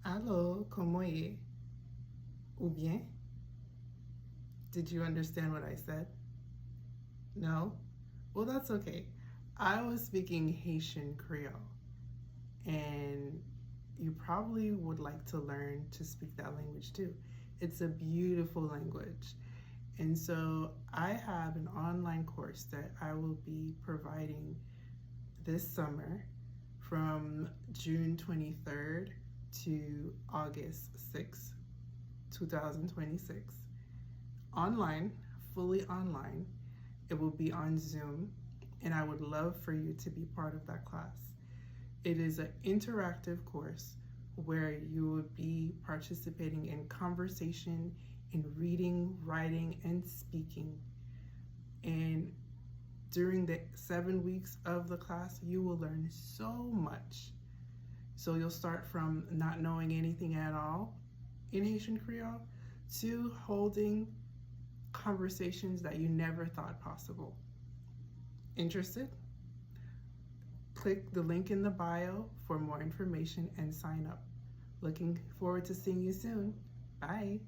Allo, ¿cómo est? Ou bien? Did you understand what I said? No? Well, that's okay. I was speaking Haitian Creole, and you probably would like to learn to speak that language too. It's a beautiful language. And so I have an online course that I will be providing this summer from June 23rd to August 6th, 2026. Online, fully online. It will be on Zoom, and I would love for you to be part of that class. It is an interactive course where you will be participating in conversation, in reading, writing, and speaking. And during the 7 weeks of the class, you will learn so much. So you'll start from not knowing anything at all in Haitian Creole to holding conversations that you never thought possible. Interested? Click the link in the bio for more information and sign up. Looking forward to seeing you soon. Bye.